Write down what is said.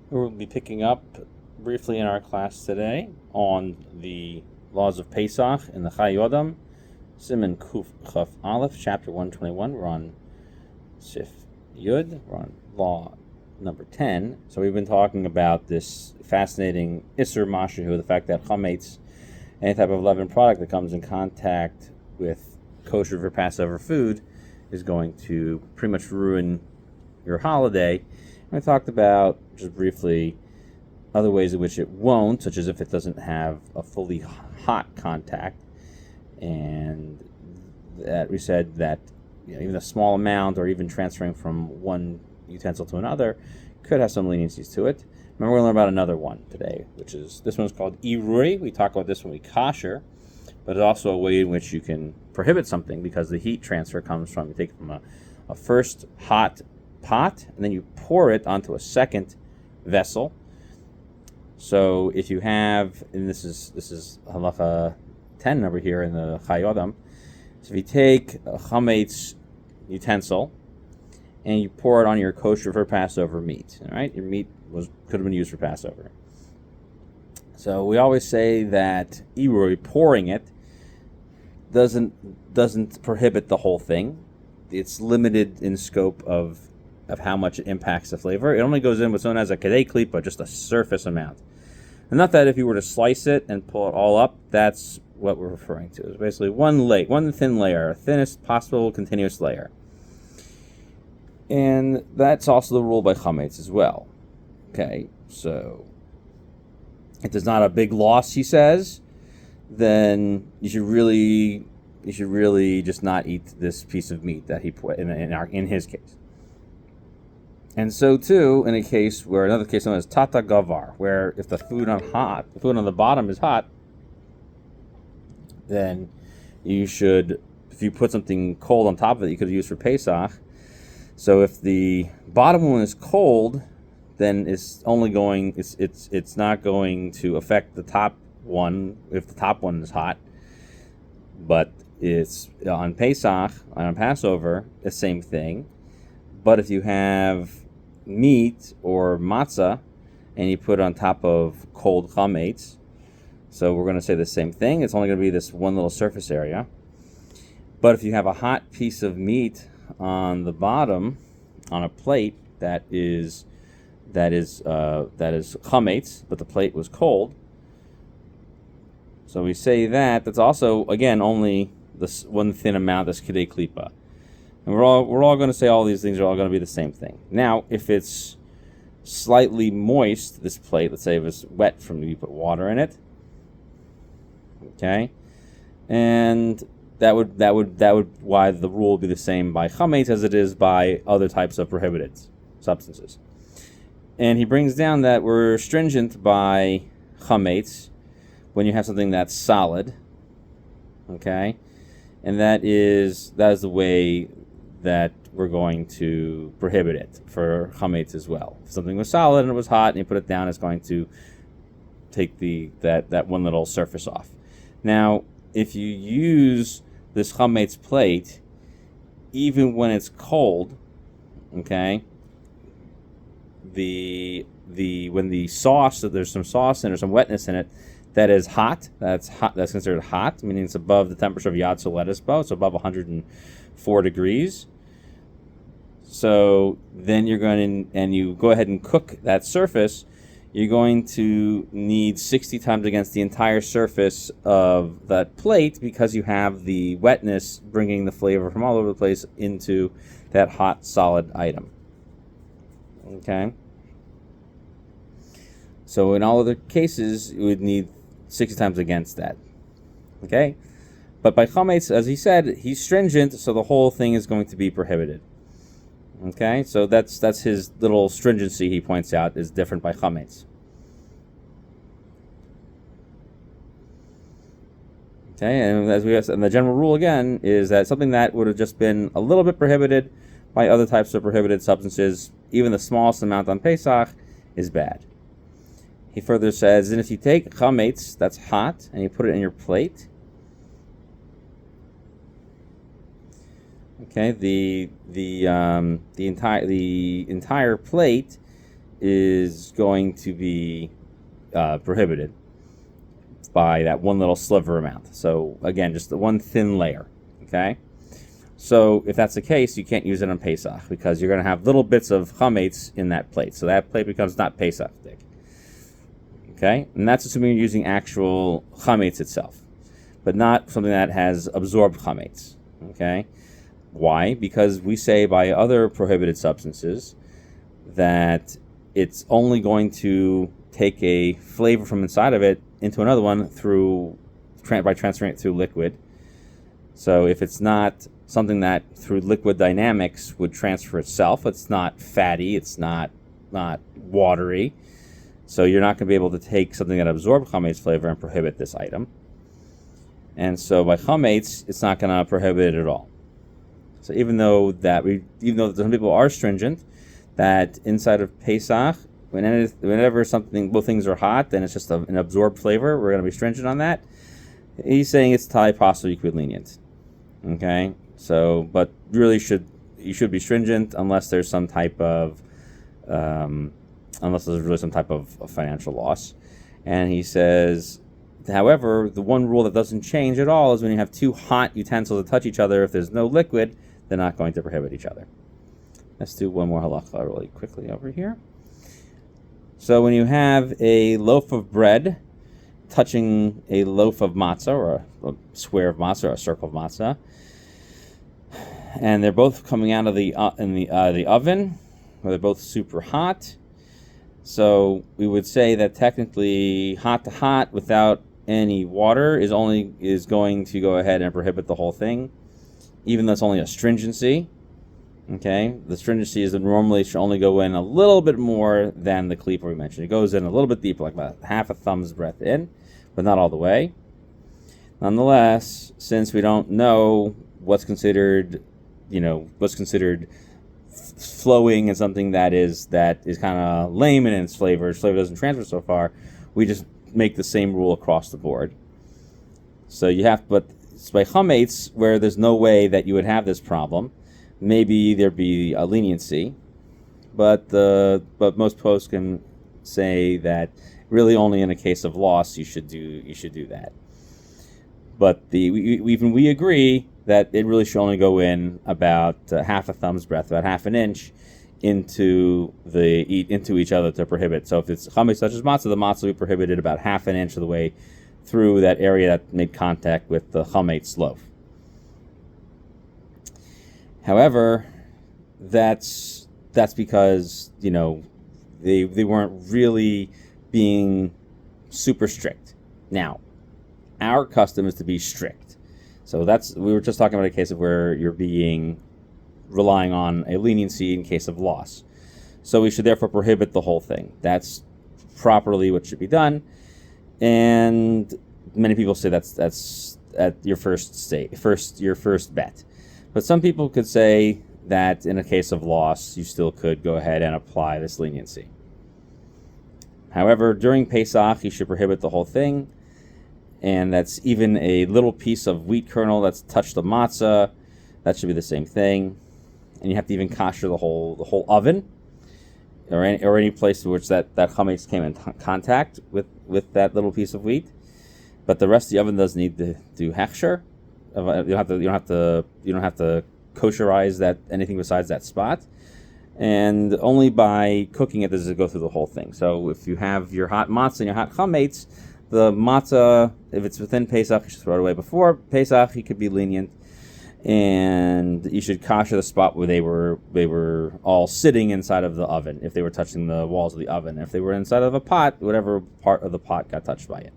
We'll be picking up briefly in our class today on the laws of Pesach in the Chayei, Siman Kuf Chaf Aleph, chapter 121. We're on Sif Yud. We're on law number 10. So we've been talking about this fascinating Isser Mashahu, the fact that Chometz, any type of leavened product that comes in contact with kosher for Passover food, is going to pretty much ruin your holiday. And I talked about, just briefly, other ways in which it won't, such as if it doesn't have a fully hot contact. And that we said that even a small amount or even transferring from one utensil to another could have some leniencies to it. Remember, we're going to learn about another one today, which is, this one's called Irui. We talk about this when we kosher, but it's also a way in which you can prohibit something because the heat transfer comes from, you take it from a first hot pot, and then you pour it onto a second vessel. So if you have, and this is halacha 10 over here in the Chayei. So if you take a Chometz utensil and you pour it on your kosher for Passover meat, all right? Your meat could have been used for Passover. So we always say that pouring it doesn't prohibit the whole thing. It's limited in scope of how much it impacts the flavor. It only goes in what's known as a Chayei klipa, just a surface amount. And not that if you were to slice it and pull it all up, that's what we're referring to. It's basically one thin layer, thinnest possible continuous layer. And that's also the rule by Chometz as well. Okay, so if there's not a big loss, he says, then you should really just not eat this piece of meat that he put in his case. And so too, in another case known as tata gavar, where if the food on the bottom is hot, then you should, if you put something cold on top of it, you could use for Pesach. So if the bottom one is cold, then it's not going to affect the top one if the top one is hot. But it's on Pesach, on Passover, the same thing. But if you have meat or matzah and you put it on top of cold chometz, so we're going to say the same thing. It's only going to be this one little surface area. But if you have a hot piece of meat on the bottom on a plate that is chometz, but the plate was cold, so we say that's also, again, only this one thin amount, this Chayei klipa. And we're all going to say all these things are all going to be the same thing. Now, if it's slightly moist, this plate, let's say if it's wet from you put water in it, okay, and that would why the rule would be the same by Chometz as it is by other types of prohibited substances. And he brings down that we're stringent by Chometz when you have something that's solid, okay, and that is the way that we're going to prohibit it for Chometz as well. If something was solid and it was hot and you put it down, it's going to take that one little surface off. Now, if you use this Chometz plate, even when it's cold, okay, when the sauce, that there's some sauce in it or some wetness in it, that is hot, that's considered hot, meaning it's above the temperature of Yatsu lettuce bow, it's above 104 degrees. So then you're going to, and you go ahead and cook that surface, you're going to need 60 times against the entire surface of that plate because you have the wetness bringing the flavor from all over the place into that hot, solid item. Okay? So in all other cases, you would need 60 times against that. Okay? But by Chometz, as he said, he's stringent, so the whole thing is going to be prohibited. Okay? So that's his little stringency he points out is different by Chometz. Okay, and as we said, and the general rule again is that something that would have just been a little bit prohibited by other types of prohibited substances, even the smallest amount on Pesach, is bad. He further says, and if you take Chometz that's hot and you put it in your plate, okay, the entire plate is going to be prohibited by that one little sliver amount. So again, just the one thin layer, okay? So if that's the case, you can't use it on Pesach because you're going to have little bits of Chometz in that plate. So that plate becomes not Pesach thick, okay? And that's assuming you're using actual Chometz itself, but not something that has absorbed Chometz, okay? Why? Because we say by other prohibited substances that it's only going to take a flavor from inside of it into another one by transferring it through liquid. So if it's not something that through liquid dynamics would transfer itself, it's not fatty, it's not watery, so you're not going to be able to take something that absorbs Chometz flavor and prohibit this item. And so by Chometz, it's not going to prohibit it at all. So even though some people are stringent, that inside of Pesach, whenever both things are hot, then it's just an absorbed flavor, we're going to be stringent on that. He's saying it's possible you could be lenient. Okay, so but really you should be stringent unless there's some type of financial loss. And he says, however, the one rule that doesn't change at all is when you have two hot utensils that touch each other, if there's no liquid, they're not going to prohibit each other. Let's do one more halacha really quickly over here. So when you have a loaf of bread touching a loaf of matzah, or a square of matzah, or a circle of matzah, and they're both coming out of the oven, or they're both super hot, so we would say that technically hot to hot without any water is going to go ahead and prohibit the whole thing, even though it's only a stringency. Okay, the stringency is that normally it should only go in a little bit more than the cleaver we mentioned. It goes in a little bit deeper, like about half a thumb's breadth in, but not all the way. Nonetheless, since we don't know what's considered flowing and something that is kind of lame in its flavor doesn't transfer so far, we just make the same rule across the board. So but by Chometz, where there's no way that you would have this problem, maybe there'd be a leniency, but most posts can say that really only in a case of loss you should do that. But we agree that it really should only go in about half a thumb's breadth, about half an inch into each other to prohibit. So if it's Chometz such as matzah, the matzah will be prohibited about half an inch of the way through that area that made contact with the Chometz loaf. However, that's because they weren't really being super strict. Now, our custom is to be strict. So we were just talking about a case of where you're relying on a leniency in case of loss. So we should therefore prohibit the whole thing. That's properly what should be done. And many people say that's at your first bet. But some people could say that in a case of loss, you still could go ahead and apply this leniency. However, during Pesach, you should prohibit the whole thing, and that's even a little piece of wheat kernel that's touched the matzah. That should be the same thing, and you have to even kosher the whole oven, or any place in which that chametz came in contact with that little piece of wheat. But the rest of the oven does need to do hechsher. You don't have to kosherize that anything besides that spot, and only by cooking it does it go through the whole thing. So if you have your hot matzah and your hot chametz, the matzah, if it's within Pesach, you should throw it away before Pesach. You could be lenient, and you should kosher the spot where they were all sitting inside of the oven. If they were touching the walls of the oven, if they were inside of a pot, whatever part of the pot got touched by it.